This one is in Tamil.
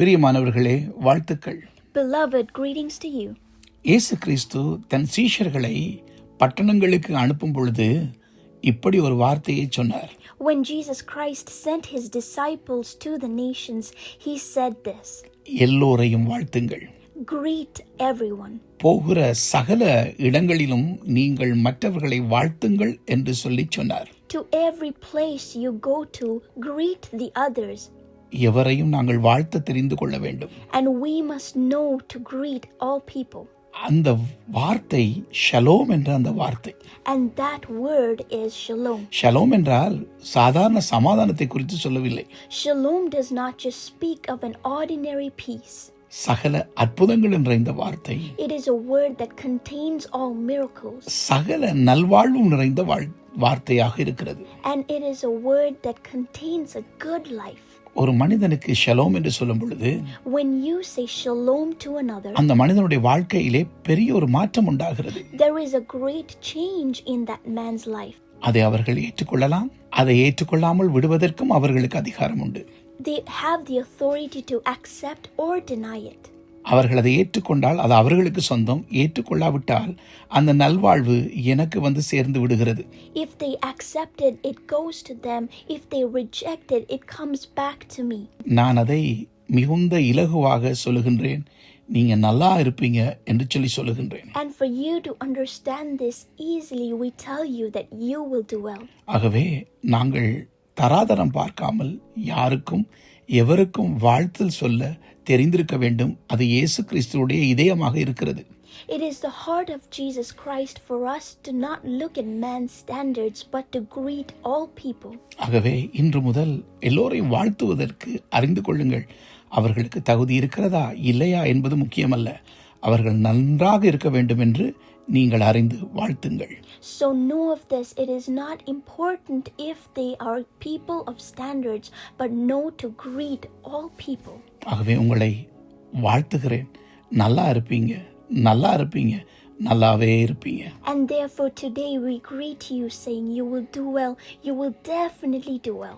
பிரியமானவர்களே, வாழ்த்துக்கள். Beloved, greetings to you. இயேசு கிறிஸ்து தன் சீஷர்களை பட்டணங்களுக்கு அனுப்பும் பொழுது இப்படி ஒரு வார்த்தையை சொன்னார். When Jesus Christ sent his disciples to the nations, he said this: எல்லோரையும் வாழ்த்துங்கள். Greet everyone. போகிற சகல இடங்களிலும் நீங்கள் மற்றவர்களை வாழ்த்துங்கள் என்று சொல்லி சொன்னார். To every place you go to, greet the others. எவரையும் நாங்கள் வாழ்த்த தெரிந்து கொள்ள வேண்டும். And we must know to greet all people. அந்த வார்த்தை ஷலோம் என்ற அந்த வார்த்தை. And that word is shalom. Shalom என்றால் சாதாரண சமாதானத்தை குறித்து சொல்லவில்லை. Shalom does not just speak of an ordinary peace. சகல அற்புதங்கள் என்ற இந்த வார்த்தை It is a word that contains all miracles. சகல நல்வாழ்வும் நிறைந்த வார்த்தையாக இருக்கிறது. And it is a word that contains a good life. ஒரு மனிதனுக்கு ஷலோம் என்று சொல்லும் பொழுது When you say shalom to another, அந்த மனிதனுடைய வாழ்க்கையிலே பெரிய ஒரு மாற்றம் உண்டாகிறது. there is a great change in that man's life. அதை அவர்கள் ஏற்றுக்கொள்ளலாம். அதை ஏற்றுக்கொள்ளாமல் விடுவதற்கும் அவர்களுக்கு அதிகாரம் உண்டு. They have the authority to accept or deny it. அவர்கள் அதை ஏற்றுக்கொண்டால் அது அவர்களுக்கு சொந்தம். ஏற்றுக்கொள்ளாவிட்டால் அந்த நல்வாழ்வு எனக்கு வந்து சேர்ந்து விடுகிறது. If they accept it, it goes to them. If they reject it, it comes back to me. நான் அதை மிகுந்த இலகுவாக சொல்லுகின்றேன். நீங்க நல்லா இருப்பீங்க என்று சொல்லுகின்றேன். And for you to understand this easily, we tell you that you will do well. ஆகவே நாங்கள் தராதரம் பார்க்காமல் யாருக்கும் எவருக்கும் வாழ்த்தல் சொல்ல தெரிந்திருக்க வேண்டும். அது இயேசு கிறிஸ்துவுடைய இதயமாக இருக்கிறது. It is the heart of Jesus Christ for us to not look at man's standards but to greet all people. ஆகவே இன்று முதல் எல்லோரையும் வாழ்த்துவதற்கு அறிந்து கொள்ளுங்கள். அவர்களுக்கு தகுதி இருக்கிறதா இல்லையா என்பது முக்கியமல்ல. அவர்கள் நன்றாக இருக்க வேண்டும் என்று நீங்கள் அறிந்து வாழ்த்துங்கள். So know of this, it is not important if they are people of standards, but know to greet all people. ஆகவே உங்களை வாழ்த்துகிறேன். நல்லா இருப்பீங்க, நல்லா இருப்பீங்க, நல்லாவே இருப்பீங்க. And therefore today we greet you saying you will do well, you will definitely do well.